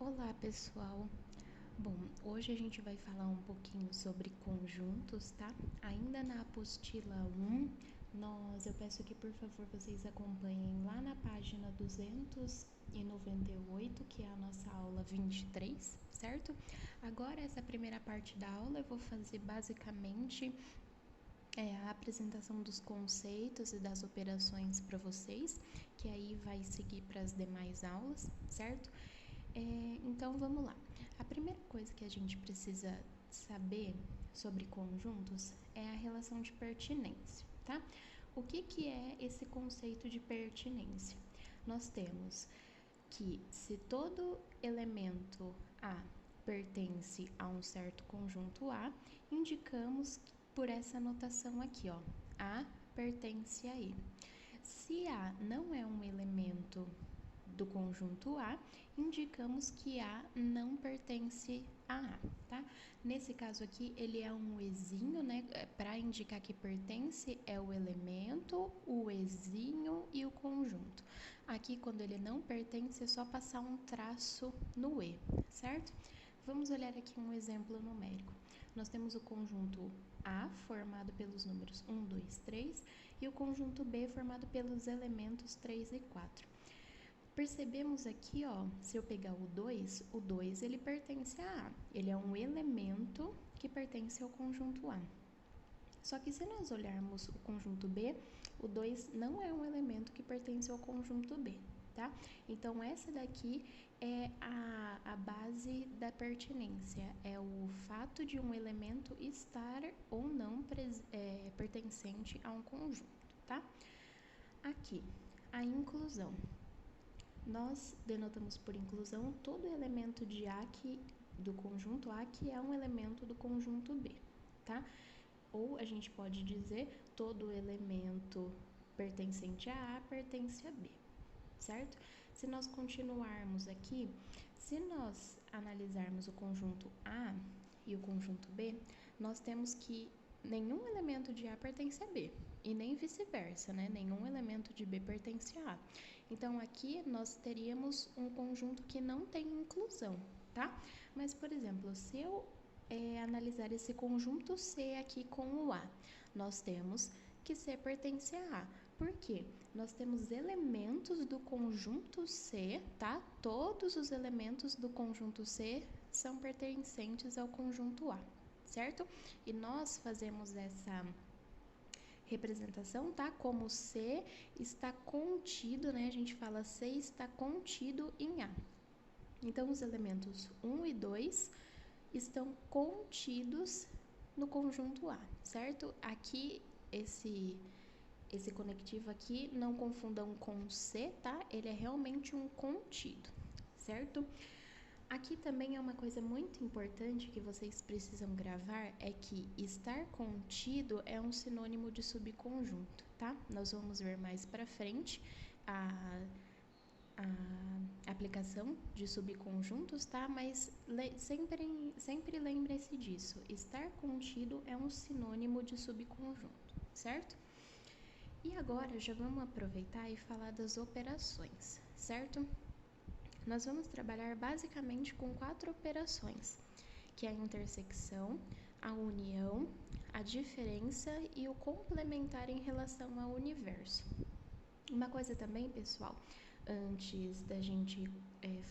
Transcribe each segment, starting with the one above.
Olá, pessoal! Bom, hoje a gente vai falar um pouquinho sobre conjuntos, tá? Ainda na apostila 1, eu peço que, por favor, vocês acompanhem lá na página 298, que é a nossa aula 23, certo? Agora, essa primeira parte da aula eu vou fazer basicamente a apresentação dos conceitos e das operações para vocês, que aí vai seguir para as demais aulas, certo? Então vamos lá. A primeira coisa que a gente precisa saber sobre conjuntos é a relação de pertinência, tá? O que é esse conceito de pertinência? Nós temos que se todo elemento A pertence a um certo conjunto A, indicamos por essa notação aqui, ó, A pertence a E. Se A não é um elemento do conjunto A, indicamos que A não pertence a A, tá? Nesse caso aqui, ele é um ezinho, né? Para indicar que pertence é o elemento, o ezinho e o conjunto. Aqui, quando ele não pertence, é só passar um traço no E, certo? Vamos olhar aqui um exemplo numérico. Nós temos o conjunto A, formado pelos números 1, 2, 3, e o conjunto B, formado pelos elementos 3 e 4. Percebemos aqui, ó, se eu pegar o 2 ele pertence a A. Ele é um elemento que pertence ao conjunto A. Só que se nós olharmos o conjunto B, o 2 não é um elemento que pertence ao conjunto B, tá? Então, essa daqui é a base da pertinência, é o fato de um elemento estar ou não pertencente a um conjunto, tá? Aqui, a inclusão. Nós denotamos por inclusão todo elemento de A do conjunto A que é um elemento do conjunto B, tá? Ou a gente pode dizer todo elemento pertencente a A pertence a B, certo? Se nós continuarmos aqui, se nós analisarmos o conjunto A e o conjunto B, nós temos que nenhum elemento de A pertence a B e nem vice-versa, né? Nenhum elemento de B pertence a A. Então, aqui nós teríamos um conjunto que não tem inclusão, tá? Mas, por exemplo, se eu analisar esse conjunto C aqui com o A, nós temos que C pertence a A. Por quê? Nós temos elementos do conjunto C, tá? Todos os elementos do conjunto C são pertencentes ao conjunto A, certo? E nós fazemos essa representação, tá? Como C está contido, né? A gente fala C está contido em A. Então, os elementos 1 e 2 estão contidos no conjunto A, certo? Aqui, esse conectivo aqui, não confundam com C, tá? Ele é realmente um contido, certo? Aqui também é uma coisa muito importante que vocês precisam gravar, é que estar contido é um sinônimo de subconjunto, tá? Nós vamos ver mais pra frente a aplicação de subconjuntos, tá? Mas sempre lembre-se disso. Estar contido é um sinônimo de subconjunto, certo? E agora já vamos aproveitar e falar das operações, certo? Nós vamos trabalhar basicamente com 4 operações, que é a intersecção, a união, a diferença e o complementar em relação ao universo. Uma coisa também, pessoal, antes da gente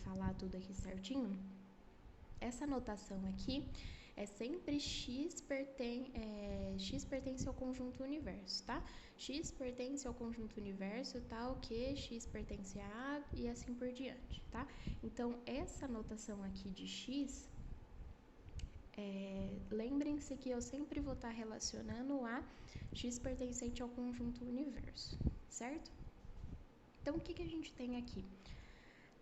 falar tudo aqui certinho, essa notação aqui é sempre x pertence ao conjunto universo, tá? X pertence ao conjunto universo, tal que x pertence a A e assim por diante, tá? Então, essa notação aqui de x, lembrem-se que eu sempre vou estar relacionando a x pertencente ao conjunto universo, certo? Então, o que a gente tem aqui?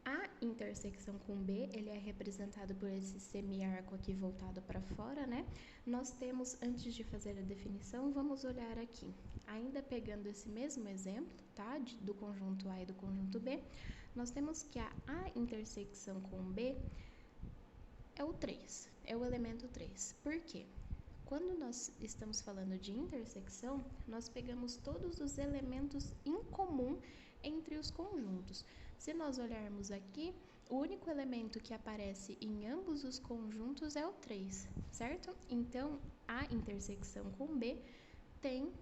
A intersecção com B, ele é representado por esse semiarco aqui voltado para fora, né? Nós temos, antes de fazer a definição, vamos olhar aqui. Ainda pegando esse mesmo exemplo, tá? Do conjunto A e do conjunto B, nós temos que a intersecção com B é o 3, é o elemento 3. Por quê? Quando nós estamos falando de intersecção, nós pegamos todos os elementos em comum entre os conjuntos. Se nós olharmos aqui, o único elemento que aparece em ambos os conjuntos é o 3, certo? Então, a intersecção com B tem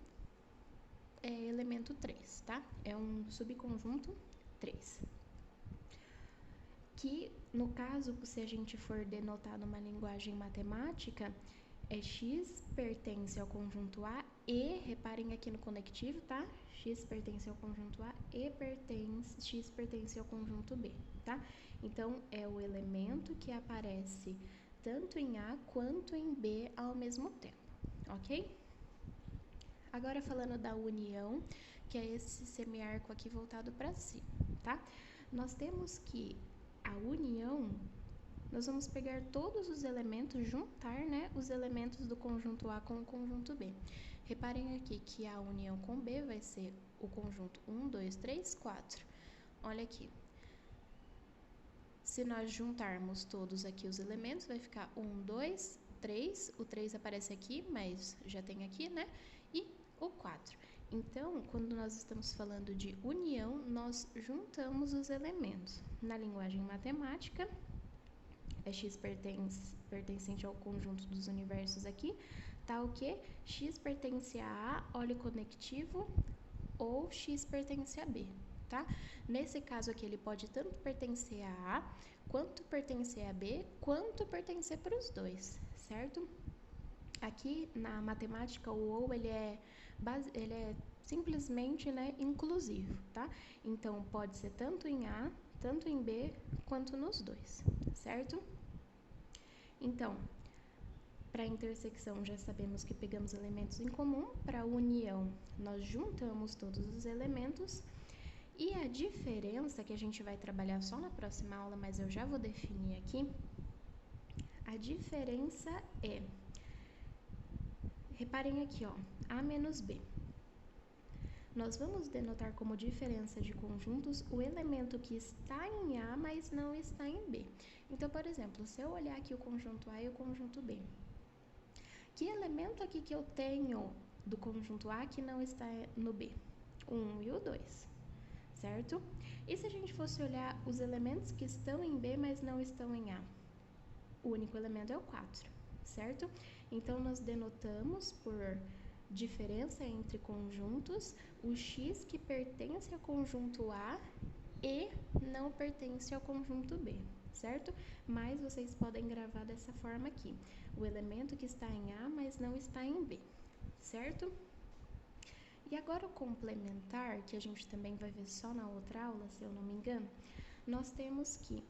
elemento 3, tá? É um subconjunto 3. Que, no caso, se a gente for denotar numa linguagem matemática, X pertence ao conjunto A e, reparem aqui no conectivo, tá? X pertence ao conjunto A e X pertence ao conjunto B, tá? Então, é o elemento que aparece tanto em A quanto em B ao mesmo tempo, ok? Agora, falando da união, que é esse semiarco aqui voltado para cima, tá? Nós temos que a união, nós vamos pegar todos os elementos, juntar, né, os elementos do conjunto A com o conjunto B. Reparem aqui que a união com B vai ser o conjunto 1, 2, 3, 4. Olha aqui. Se nós juntarmos todos aqui os elementos, vai ficar 1, 2, 3. O 3 aparece aqui, mas já tem aqui, né? E o 4. Então, quando nós estamos falando de união, nós juntamos os elementos. Na linguagem matemática, X pertencente ao conjunto dos universos aqui, tá o quê? X pertence a A, olha o conectivo, ou X pertence a B, tá? Nesse caso aqui, ele pode tanto pertencer a A, quanto pertencer a B, quanto pertencer para os dois, certo? Aqui, na matemática, o ou, ele é simplesmente, né, inclusivo, tá? Então, pode ser tanto em A, tanto em B, quanto nos dois, certo? Então, para a intersecção, já sabemos que pegamos elementos em comum. Para a união, nós juntamos todos os elementos. E a diferença, que a gente vai trabalhar só na próxima aula, mas eu já vou definir aqui, a diferença é, reparem aqui, ó, A menos B. Nós vamos denotar como diferença de conjuntos o elemento que está em A, mas não está em B. Então, por exemplo, se eu olhar aqui o conjunto A e o conjunto B, que elemento aqui que eu tenho do conjunto A que não está no B? O 1 e o 2, certo? E se a gente fosse olhar os elementos que estão em B, mas não estão em A? O único elemento é o 4, certo? Então, nós denotamos por diferença entre conjuntos o X que pertence ao conjunto A e não pertence ao conjunto B, certo? Mas vocês podem gravar dessa forma aqui, o elemento que está em A, mas não está em B, certo? E agora o complementar, que a gente também vai ver só na outra aula, se eu não me engano, nós temos que...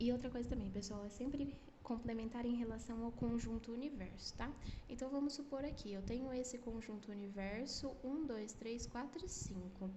E outra coisa também, pessoal, é sempre complementar em relação ao conjunto universo, tá? Então, vamos supor aqui, eu tenho esse conjunto universo 1, 2, 3, 4 e 5.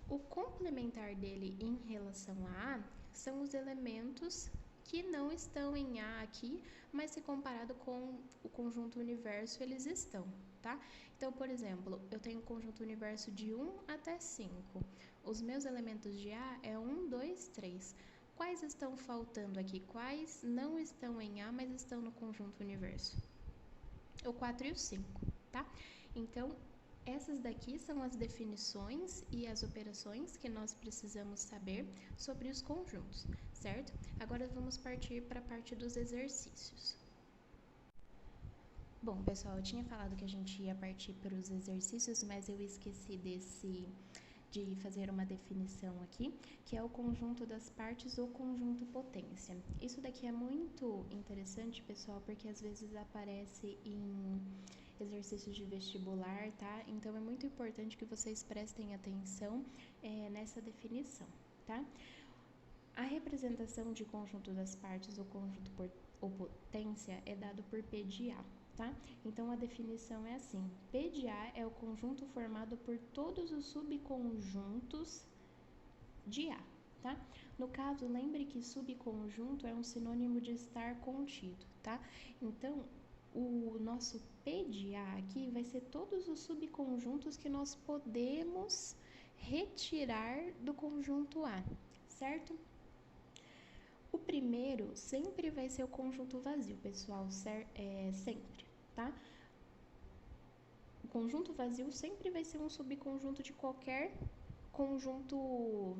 O complementar dele em relação a A são os elementos que não estão em A aqui, mas se comparado com o conjunto universo, eles estão, tá? Então, por exemplo, eu tenho o conjunto universo de 1 até 5. Os meus elementos de A é 1, 2, 3. Quais estão faltando aqui? Quais não estão em A, mas estão no conjunto universo? O 4 e o 5, tá? Então, essas daqui são as definições e as operações que nós precisamos saber sobre os conjuntos, certo? Agora vamos partir para a parte dos exercícios. Bom, pessoal, eu tinha falado que a gente ia partir para os exercícios, mas eu esqueci de fazer uma definição aqui, que é o conjunto das partes ou conjunto potência. Isso daqui é muito interessante, pessoal, porque às vezes aparece em exercícios de vestibular, tá? Então, é muito importante que vocês prestem atenção nessa definição, tá? A representação de conjunto das partes ou conjunto ou potência é dado por P de A. Tá? Então, a definição é assim: P de A é o conjunto formado por todos os subconjuntos de A, tá? No caso, lembre que subconjunto é um sinônimo de estar contido, tá? Então, o nosso P de A aqui vai ser todos os subconjuntos que nós podemos retirar do conjunto A, certo? O primeiro sempre vai ser o conjunto vazio, pessoal, sempre, tá? O conjunto vazio sempre vai ser um subconjunto de qualquer conjunto,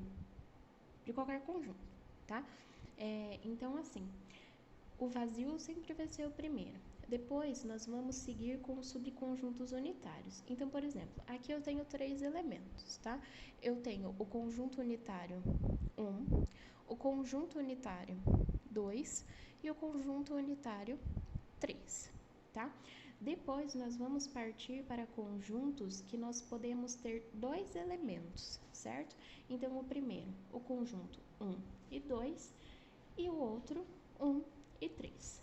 tá? Então, assim, o vazio sempre vai ser o primeiro. Depois, nós vamos seguir com os subconjuntos unitários. Então, por exemplo, aqui eu tenho 3 elementos, tá? Eu tenho o conjunto unitário 1, o conjunto unitário 2 e o conjunto unitário 3, tá? Depois, nós vamos partir para conjuntos que nós podemos ter 2 elementos, certo? Então, o primeiro, o conjunto 1 e 2, e o outro 1 e 3.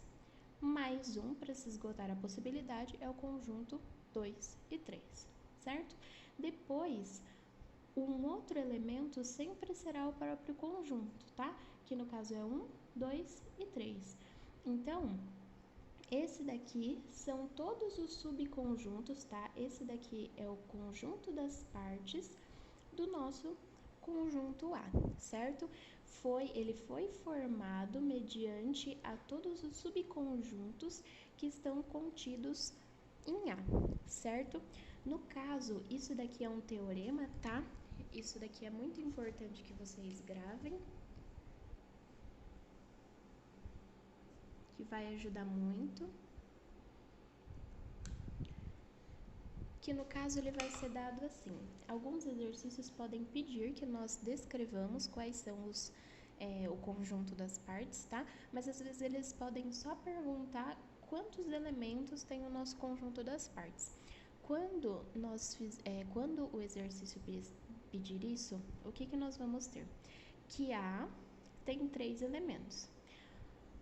Mais um, para se esgotar a possibilidade, é o conjunto 2 e 3, certo? Depois, um outro elemento sempre será o próprio conjunto, tá? Que no caso é 1, 2 e 3. Então, esse daqui são todos os subconjuntos, tá? Esse daqui é o conjunto das partes do nosso conjunto A, certo? Ele foi formado mediante a todos os subconjuntos que estão contidos em A, certo? No caso, isso daqui é um teorema, tá? Isso daqui é muito importante que vocês gravem, que vai ajudar muito. Que no caso ele vai ser dado assim. Alguns exercícios podem pedir que nós descrevamos quais são o conjunto das partes, tá? Mas às vezes eles podem só perguntar quantos elementos tem o nosso conjunto das partes. Quando o exercício pedir isso, o que nós vamos ter? Que A tem 3 elementos.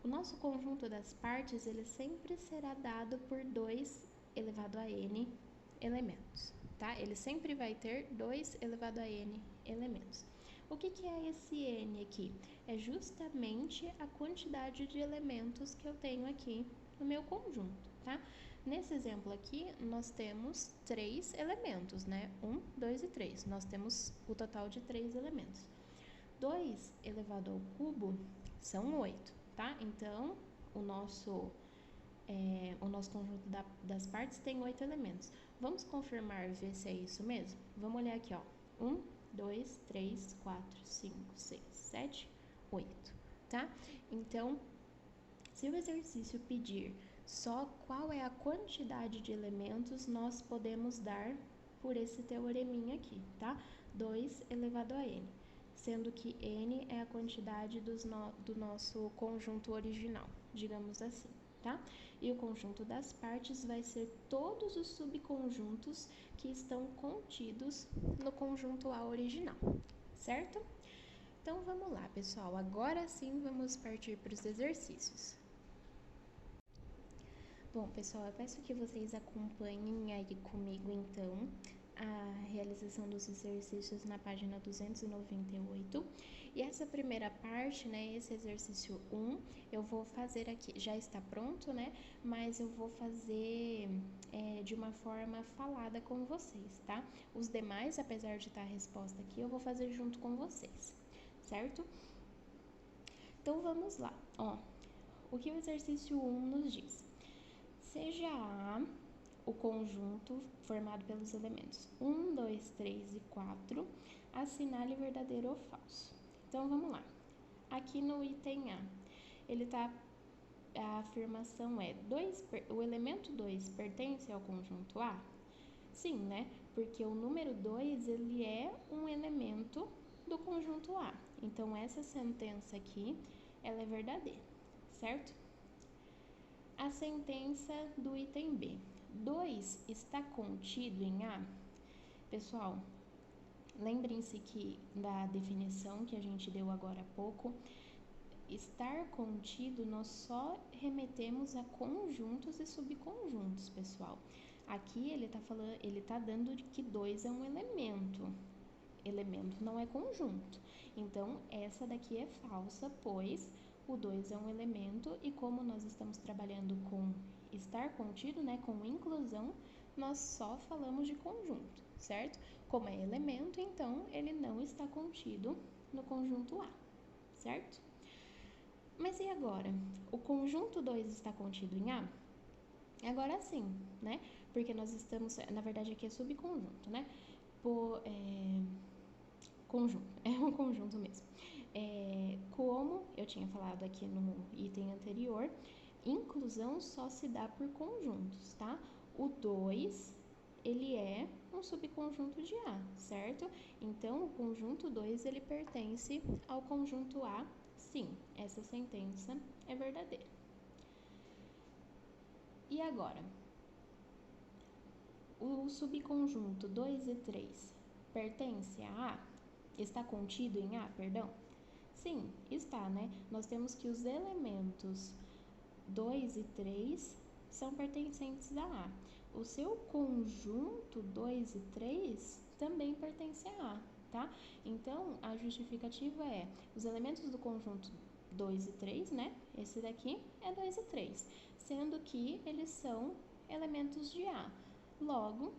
O nosso conjunto das partes, ele sempre será dado por 2 elevado a n elementos, tá? Ele sempre vai ter 2 elevado a n elementos. O que é esse n aqui? É justamente a quantidade de elementos que eu tenho aqui no meu conjunto, tá? Nesse exemplo aqui, nós temos 3 elementos, né? 1, 2 e 3. Nós temos o total de 3 elementos. 2 elevado ao cubo são 8, tá? Então, o nosso conjunto das partes tem 8 elementos. Vamos confirmar, ver se é isso mesmo? Vamos olhar aqui, ó. 1, 2, 3, 4, 5, 6, 7, 8, tá? Então, se o exercício pedir só qual é a quantidade de elementos, nós podemos dar por esse teoreminha aqui, tá? 2 elevado a n, sendo que n é a quantidade do nosso conjunto original, digamos assim, tá? E o conjunto das partes vai ser todos os subconjuntos que estão contidos no conjunto A original, certo? Então, vamos lá, pessoal. Agora sim, vamos partir para os exercícios. Bom, pessoal, eu peço que vocês acompanhem aí comigo, então, a realização dos exercícios na página 298. E essa primeira parte, né, esse exercício 1, eu vou fazer aqui, já está pronto, né, mas eu vou fazer de uma forma falada com vocês, tá? Os demais, apesar de estar a resposta aqui, eu vou fazer junto com vocês, certo? Então, vamos lá, ó. O que o exercício 1 nos diz? Seja A o conjunto formado pelos elementos 1, 2, 3 e 4, assinale verdadeiro ou falso. Então, vamos lá. Aqui no item A, a afirmação é: o elemento 2 pertence ao conjunto A? Sim, né? Porque o número 2, ele é um elemento do conjunto A. Então, essa sentença aqui, ela é verdadeira, certo? A sentença do item B. 2 está contido em A? Pessoal, lembrem-se que da definição que a gente deu agora há pouco, estar contido nós só remetemos a conjuntos e subconjuntos, pessoal. Aqui ele tá dando que 2 é um elemento. Elemento não é conjunto. Então, essa daqui é falsa, pois o 2 é um elemento e como nós estamos trabalhando com estar contido, né, com inclusão, nós só falamos de conjunto, certo? Como é elemento, então, ele não está contido no conjunto A, certo? Mas e agora? O conjunto 2 está contido em A? Agora sim, né? Porque nós estamos, na verdade aqui é subconjunto, né? Conjunto, é um conjunto mesmo. Como como eu tinha falado aqui no item anterior, inclusão só se dá por conjuntos, tá? O 2, ele é um subconjunto de A, certo? Então, o conjunto 2, ele pertence ao conjunto A, sim, essa sentença é verdadeira. E agora? O subconjunto 2 e 3 pertence a A? Está contido em A, perdão? Sim, está, né? Nós temos que os elementos 2 e 3 são pertencentes a A. O seu conjunto 2 e 3 também pertence a A, tá? Então, a justificativa é os elementos do conjunto 2 e 3, né? Esse daqui é 2 e 3, sendo que eles são elementos de A. Logo,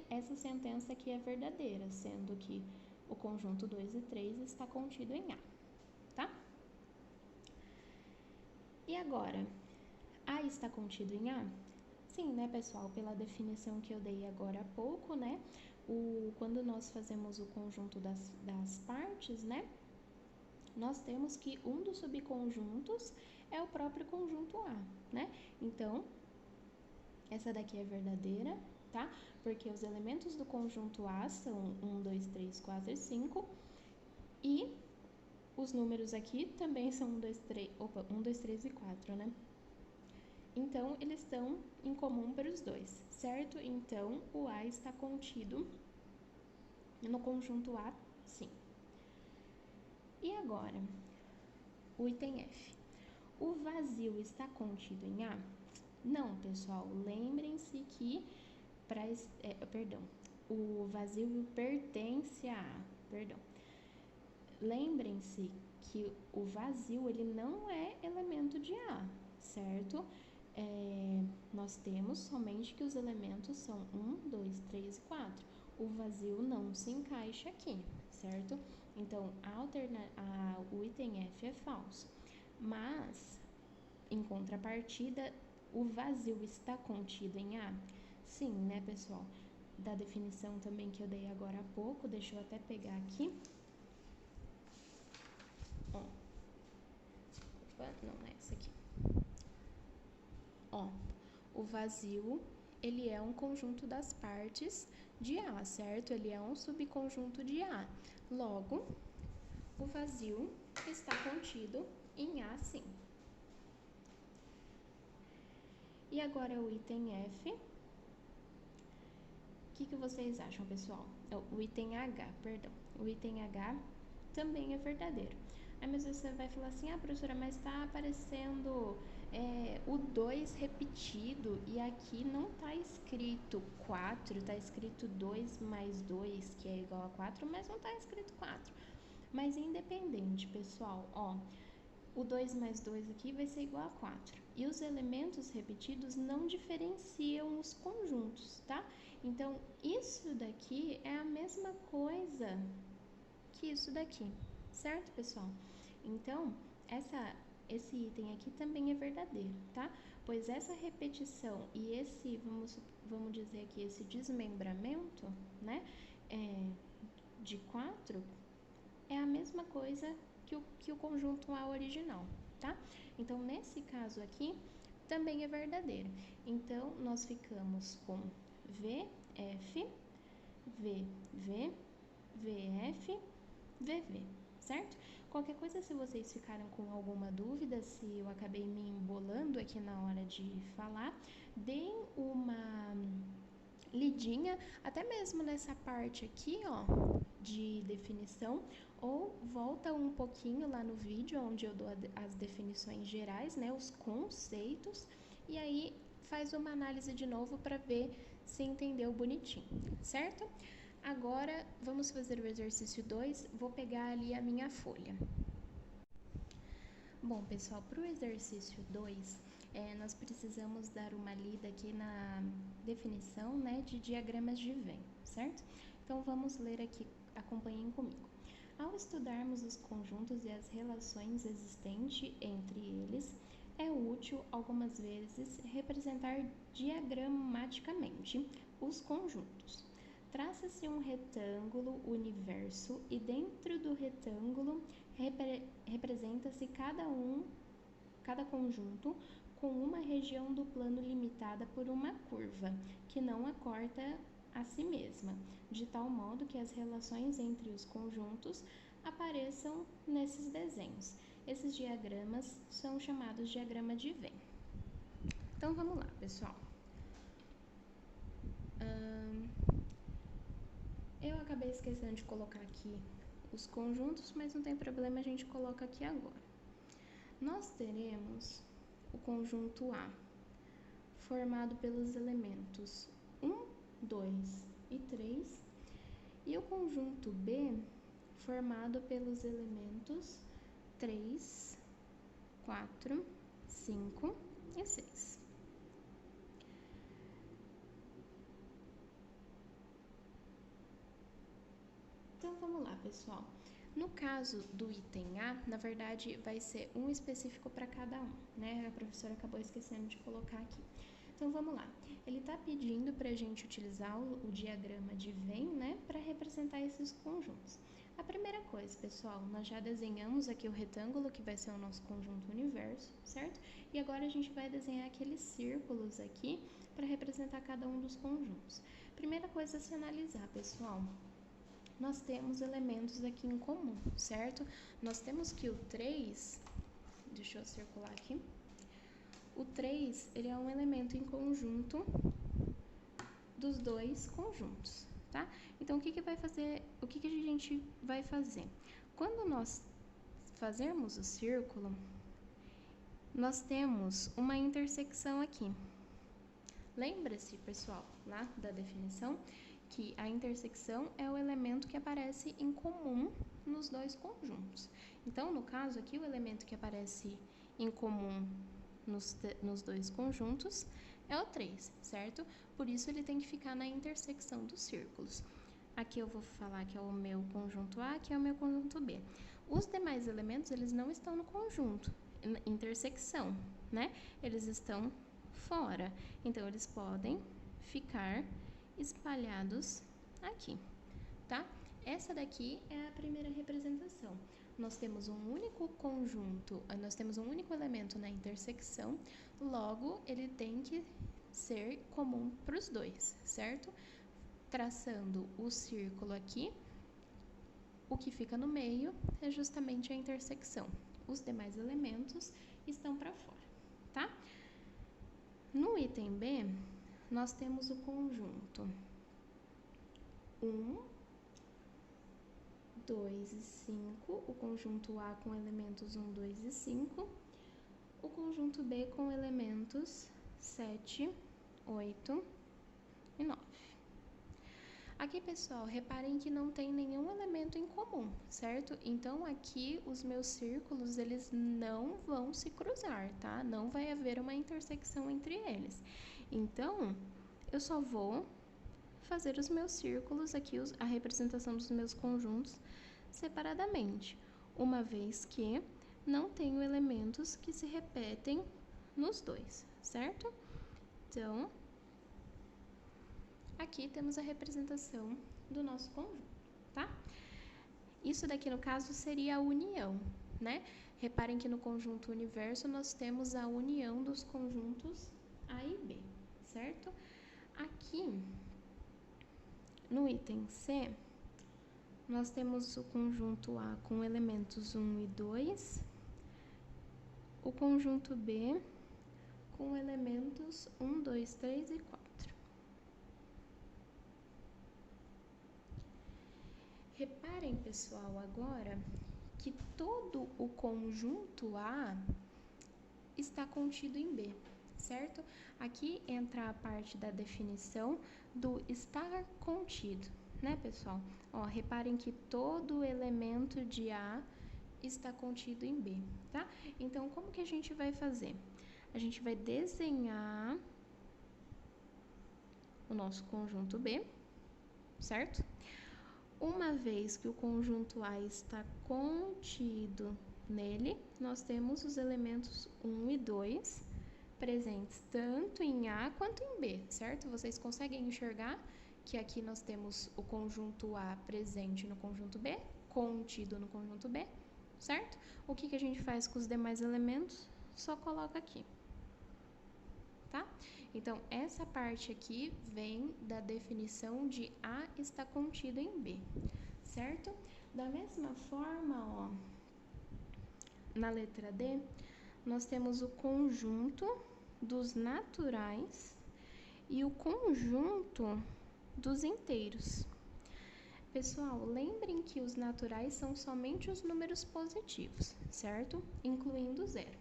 essa sentença aqui é verdadeira, sendo que o conjunto 2 e 3 está contido em A, tá? E agora, A está contido em A? Sim, né, pessoal? Pela definição que eu dei agora há pouco, né? Quando nós fazemos o conjunto das partes, né? Nós temos que um dos subconjuntos é o próprio conjunto A, né? Então, essa daqui é verdadeira, tá? Porque os elementos do conjunto A são 1, 2, 3, 4 e 5. E os números aqui também são 1, 2, 3, 3 e 4, né? Então, eles estão em comum para os dois, certo? Então, o A está contido no conjunto A, sim. E agora, o item F. O vazio está contido em A? Não, pessoal. Lembrem-se que o vazio pertence a A. Lembrem-se que o vazio ele não é elemento de A, certo? Nós temos somente que os elementos são 1, 2, 3 e 4. O vazio não se encaixa aqui, certo? Então, o item F é falso. Mas, em contrapartida, o vazio está contido em A? Sim, né, pessoal? Da definição também que eu dei agora há pouco, deixa eu até pegar aqui. Não é essa aqui. O vazio, ele é um conjunto das partes de A, certo? Ele é um subconjunto de A. Logo, o vazio está contido em A, sim. E agora o item F. O que vocês acham, pessoal? O item H, perdão. O item H também é verdadeiro. Aí, mas você vai falar assim, professora, mas está aparecendo o 2 repetido e aqui não está escrito 4, está escrito 2 mais 2, que é igual a 4, mas não está escrito 4. Mas independente, pessoal, o 2 mais 2 aqui vai ser igual a 4. E os elementos repetidos não diferenciam os conjuntos, tá? Então, isso daqui é a mesma coisa que isso daqui, certo, pessoal? Então, esse item aqui também é verdadeiro, tá? Pois essa repetição e esse, vamos dizer aqui, esse desmembramento, né, de 4 é a mesma coisa que o conjunto A original, tá? Então, nesse caso aqui, também é verdadeiro. Então, nós ficamos com VF, VV, VF, VV, certo? Qualquer coisa, se vocês ficaram com alguma dúvida, se eu acabei me embolando aqui na hora de falar, deem uma lidinha, até mesmo nessa parte aqui, de definição, ou volta um pouquinho lá no vídeo onde eu dou as definições gerais, né, os conceitos, e aí faz uma análise de novo para ver se entendeu bonitinho, certo? Agora, vamos fazer o exercício 2, vou pegar ali a minha folha. Bom, pessoal, para o exercício 2, nós precisamos dar uma lida aqui na definição, né, de diagramas de Venn, certo? Então, vamos ler aqui, acompanhem comigo. Ao estudarmos os conjuntos e as relações existentes entre eles, é útil, algumas vezes, representar diagramaticamente os conjuntos. Traça-se um retângulo universo e dentro do retângulo representa-se cada conjunto com uma região do plano limitada por uma curva, que não a corta a si mesma, de tal modo que as relações entre os conjuntos apareçam nesses desenhos. Esses diagramas são chamados diagrama de Venn. Então vamos lá, pessoal. Eu acabei esquecendo de colocar aqui os conjuntos, mas não tem problema, a gente coloca aqui agora. Nós teremos o conjunto A, formado pelos elementos 1, 2 e 3, e o conjunto B, formado pelos elementos 3, 4, 5 e 6. Então vamos lá, pessoal. No caso do item A, na verdade vai ser um específico para cada um, né? A professora acabou esquecendo de colocar aqui. Então vamos lá. Ele está pedindo para a gente utilizar o diagrama de Venn, né, para representar esses conjuntos. A primeira coisa, pessoal, nós já desenhamos aqui o retângulo, que vai ser o nosso conjunto universo, certo? E agora a gente vai desenhar aqueles círculos aqui para representar cada um dos conjuntos. Primeira coisa a se analisar, pessoal. Nós temos elementos aqui em comum, certo? Nós temos que o 3, deixa eu circular aqui, o 3, ele é um elemento em conjunto dos dois conjuntos, tá? Então, o que a gente vai fazer? Quando nós fazermos o círculo, nós temos uma intersecção aqui. Lembra-se, pessoal, lá da definição, que a intersecção é o elemento que aparece em comum nos dois conjuntos. Então, no caso aqui, o elemento que aparece em comum nos dois conjuntos é o 3, certo? Por isso, ele tem que ficar na intersecção dos círculos. Aqui eu vou falar que é o meu conjunto A, aqui é o meu conjunto B. Os demais elementos, eles não estão no conjunto, intersecção, né? Eles estão fora. Então, eles podem ficar espalhados aqui, tá? Essa daqui é a primeira representação. Nós temos um único conjunto, nós temos um único elemento na intersecção, logo ele tem que ser comum para os dois, certo? Traçando o círculo aqui, o que fica no meio é justamente a intersecção. Os demais elementos estão para fora, tá? No item B, nós temos o conjunto 1, 2 e 5, o conjunto A com elementos 1, 2 e 5, o conjunto B com elementos 7, 8 e 9. Aqui, pessoal, reparem que não tem nenhum elemento em comum, certo? Então, aqui, os meus círculos, eles não vão se cruzar, tá? Não vai haver uma intersecção entre eles. Então, eu só vou fazer os meus círculos aqui, a representação dos meus conjuntos separadamente, uma vez que não tenho elementos que se repetem nos dois, certo? Então, aqui temos a representação do nosso conjunto, tá? Isso daqui, no caso, seria a união, né? Reparem que no conjunto universo nós temos a união dos conjuntos A e B, certo? Aqui, no item C, nós temos o conjunto A com elementos 1 e 2, o conjunto B com elementos 1, 2, 3 e 4. Reparem, pessoal, agora que todo o conjunto A está contido em B, certo? Aqui entra a parte da definição do estar contido, né, pessoal? Ó, reparem que todo elemento de A está contido em B, tá? Então, como que a gente vai fazer? A gente vai desenhar o nosso conjunto B, certo? Uma vez que o conjunto A está contido nele, nós temos os elementos 1 e 2 presentes tanto em A quanto em B, certo? Vocês conseguem enxergar que aqui nós temos o conjunto A presente no conjunto B, contido no conjunto B, certo? O que a gente faz com os demais elementos? Só coloca aqui, tá? Então, essa parte aqui vem da definição de A está contido em B, certo? Da mesma forma, ó, na letra D, nós temos o conjunto dos naturais e o conjunto dos inteiros. Pessoal, lembrem que os naturais são somente os números positivos, certo? Incluindo zero.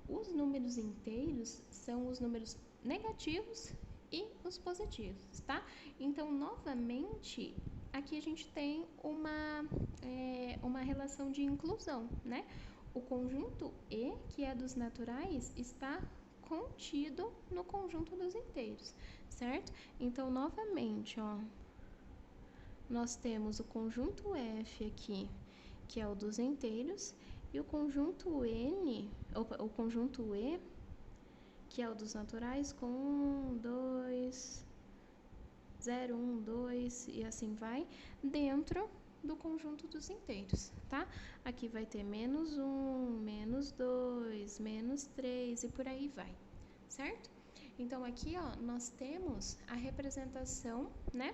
Os números inteiros são os números negativos e os positivos, tá? Então, novamente, aqui a gente tem uma relação de inclusão, né? O conjunto E, que é dos naturais, está contido no conjunto dos inteiros, certo? Então, novamente, ó, nós temos o conjunto F aqui, que é o dos inteiros, e o conjunto N, o conjunto E, que é o dos naturais, com 1, 2, 0, 1, 2 e assim vai, dentro do conjunto dos inteiros, tá? Aqui vai ter menos 1, menos 2, menos 3 e por aí vai, certo? Então, aqui, ó, nós temos a representação, né,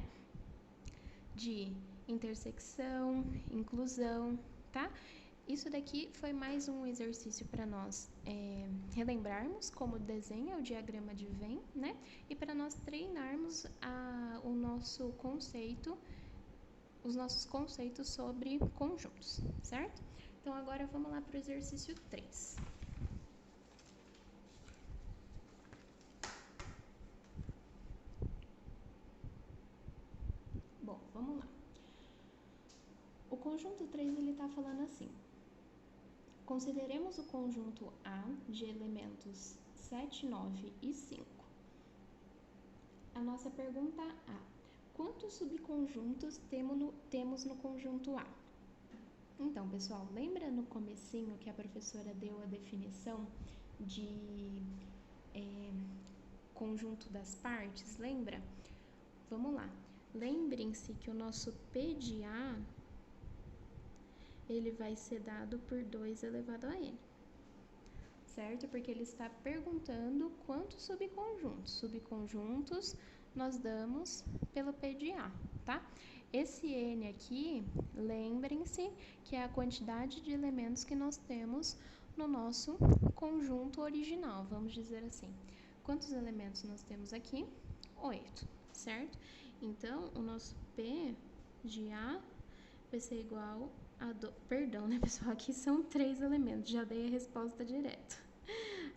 de intersecção, inclusão, tá? Isso daqui foi mais um exercício para nós relembrarmos como desenha o diagrama de Venn, né? E para nós treinarmos o nosso conceito, os nossos conceitos sobre conjuntos, certo? Então, agora vamos lá para o exercício 3. Bom, vamos lá. O conjunto 3, ele está falando assim: consideremos o conjunto A de elementos 7, 9 e 5. A nossa pergunta A: quantos subconjuntos temos no conjunto A? Então, pessoal, lembra no comecinho que a professora deu a definição de conjunto das partes? Lembra? Vamos lá. Lembrem-se que o nosso P de A, ele vai ser dado por 2 elevado a n, certo? Porque ele está perguntando quantos subconjuntos. Subconjuntos nós damos pelo P de A, tá? Esse n aqui, lembrem-se que é a quantidade de elementos que nós temos no nosso conjunto original, vamos dizer assim. Quantos elementos nós temos aqui? 8, certo? Então, o nosso P de A vai ser igual a... Perdão, né, pessoal? Aqui são 3 elementos, já dei a resposta direto.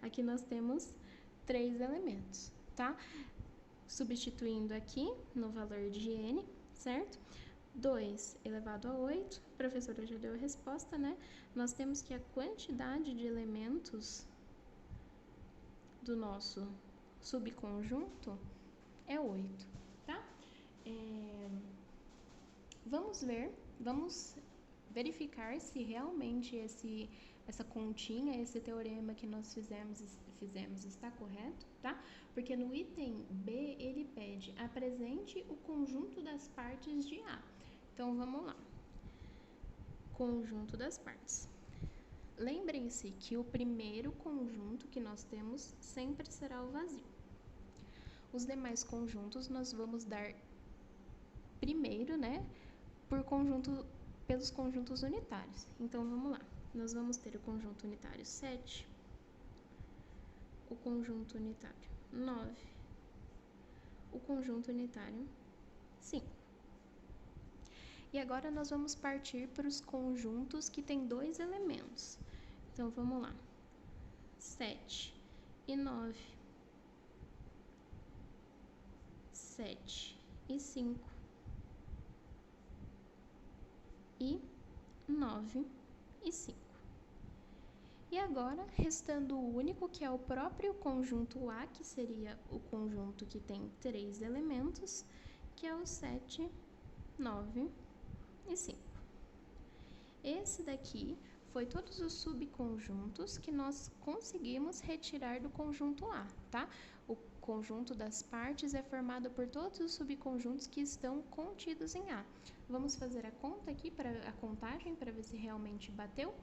Aqui nós temos 3 elementos, tá? Substituindo aqui no valor de n, certo? 2 elevado a 8, a professora já deu a resposta, né? Nós temos que a quantidade de elementos do nosso subconjunto é 8, tá? Vamos verificar se realmente essa continha, esse teorema que nós fizemos está correto, tá? Porque no item B ele pede apresente o conjunto das partes de A. Então, vamos lá. Conjunto das partes. Lembrem-se que o primeiro conjunto que nós temos sempre será o vazio. Os demais conjuntos nós vamos dar primeiro, né, pelos conjuntos unitários. Então, vamos lá. Nós vamos ter o conjunto unitário 7, o conjunto unitário 9, o conjunto unitário 5. E agora nós vamos partir para os conjuntos que têm 2 elementos. Então, vamos lá. 7 e 9. 7 e 5. E 9 e 5. E agora, restando o único, que é o próprio conjunto A, que seria o conjunto que tem 3 elementos, que é o 7, 9 e 5. Esse daqui foi todos os subconjuntos que nós conseguimos retirar do conjunto A, tá? O conjunto das partes é formado por todos os subconjuntos que estão contidos em A. Vamos fazer a conta aqui, a contagem, para ver se realmente bateu.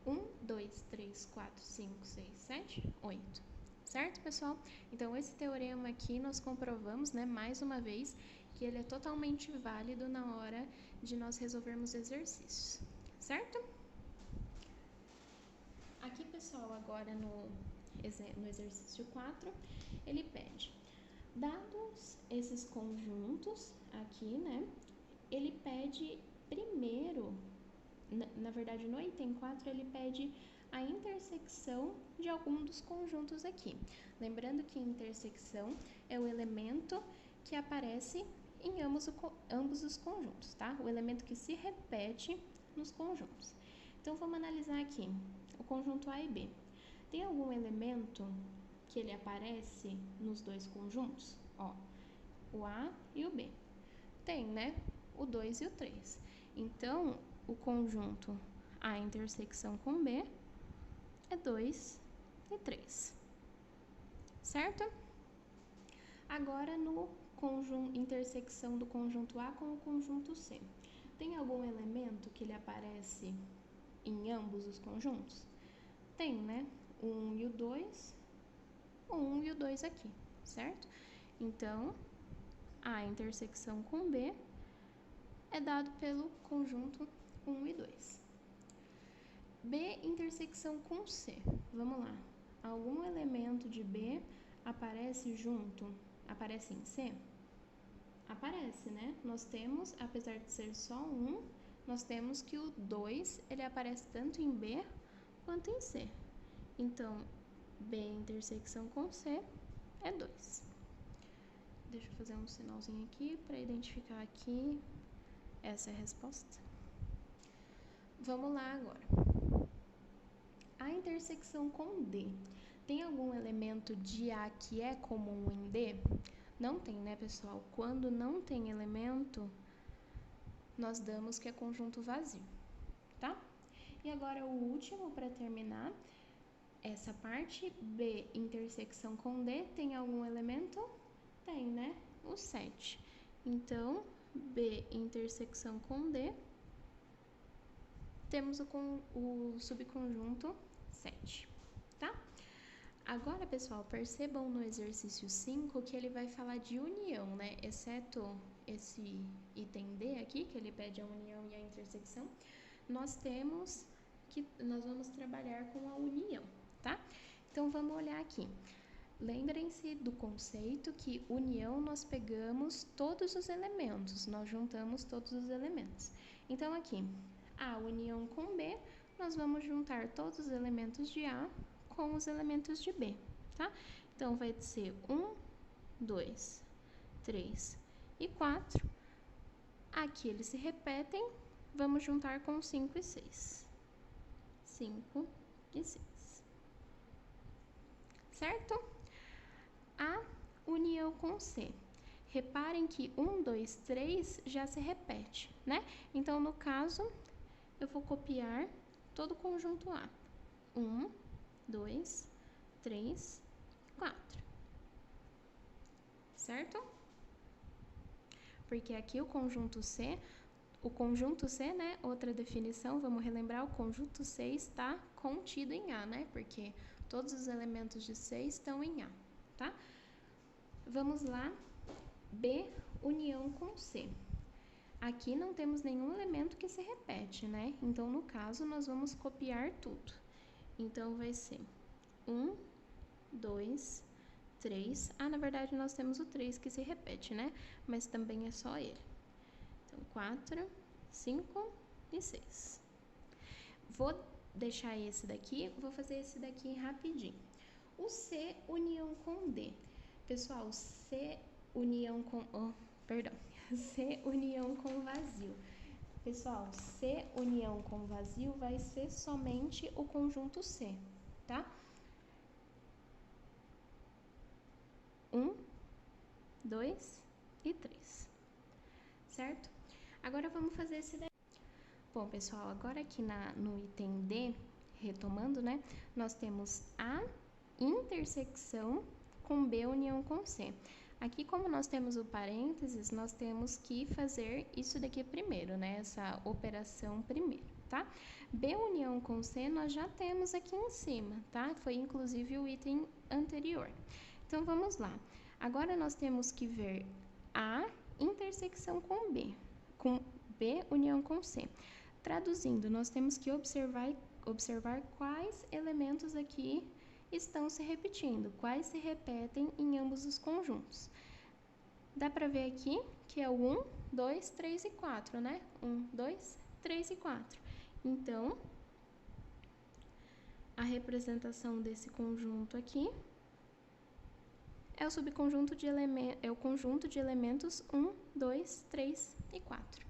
1, 2, 3, 4, 5, 6, 7, 8. Certo, pessoal? Então, esse teorema aqui nós comprovamos, né, mais uma vez, que ele é totalmente válido na hora de nós resolvermos exercícios. Certo? Aqui, pessoal, agora no exercício 4, ele pede, dados esses conjuntos aqui, né, ele pede primeiro, na verdade no item 4, ele pede a intersecção de algum dos conjuntos aqui. Lembrando que intersecção é o elemento que aparece em ambos os conjuntos, tá? O elemento que se repete nos conjuntos. Então, vamos analisar aqui o conjunto A e B. Tem algum elemento que ele aparece nos dois conjuntos? Ó, o A e o B. Tem, né? O 2 e o 3. Então, o conjunto A intersecção com B é 2 e 3. Certo? Agora, no intersecção do conjunto A com o conjunto C. Tem algum elemento que ele aparece em ambos os conjuntos? Tem, né? O 1 e o 2, o 1 e o 2 aqui, certo? Então, A intersecção com B é dado pelo conjunto 1 e 2. B intersecção com C. Vamos lá. Algum elemento de B aparece em C? Aparece, né? Nós temos, apesar de ser só um, nós temos que o 2, ele aparece tanto em B quanto em C. Então, B intersecção com C é 2. Deixa eu fazer um sinalzinho aqui para identificar aqui. Essa é a resposta. Vamos lá agora. A intersecção com D. Tem algum elemento de A que é comum em D? Não tem, né, pessoal? Quando não tem elemento, nós damos que é conjunto vazio, tá? E agora o último para terminar essa parte, B intersecção com D, tem algum elemento? Tem, né? O 7. Então, B intersecção com D, temos o subconjunto 7, tá? Agora, pessoal, percebam no exercício 5 que ele vai falar de união, né? Exceto esse item D aqui, que ele pede a união e a intersecção, nós vamos trabalhar com a união, tá? Então, vamos olhar aqui. Lembrem-se do conceito que união nós pegamos todos os elementos, nós juntamos todos os elementos. Então, aqui, A união com B, nós vamos juntar todos os elementos de A com os elementos de B, tá? Então, vai ser 1, 2, 3 e 4. Aqui eles se repetem, vamos juntar com 5 e 6. 5 e 6. Certo? A união com C. Reparem que 1, 2, 3 já se repete, né? Então, no caso, eu vou copiar todo o conjunto A. 1, 2, 3, 4. Certo? Porque aqui o conjunto C, né? Outra definição, vamos relembrar, o conjunto C está contido em A, né? Porque todos os elementos de C estão em A, tá? Vamos lá, B união com C. Aqui não temos nenhum elemento que se repete, né? Então, no caso, nós vamos copiar tudo. Então, vai ser 1, 2, 3. Na verdade, nós temos o 3 que se repete, né? Mas também é só ele. Então, 4, 5 e 6. Vou deixar esse daqui, vou fazer esse daqui rapidinho. O C união com D. Pessoal, C união com vazio. Pessoal, C união com vazio vai ser somente o conjunto C, tá? 1, 2 e 3. Certo? Agora vamos fazer esse daqui. Bom, pessoal, agora aqui no item D, retomando, né? Nós temos A intersecção com B união com C. Aqui, como nós temos o parênteses, nós temos que fazer isso daqui primeiro, né? Essa operação primeiro. tá? B união com C nós já temos aqui em cima, tá? Foi inclusive o item anterior. Então, vamos lá. Agora, nós temos que ver A intersecção com B união com C. Traduzindo, nós temos que observar quais elementos aqui estão se repetindo, quais se repetem em ambos os conjuntos. Dá para ver aqui que é o 1, 2, 3 e 4, né? 1, 2, 3 e 4. Então, a representação desse conjunto aqui é o conjunto de elementos 1, 2, 3 e 4.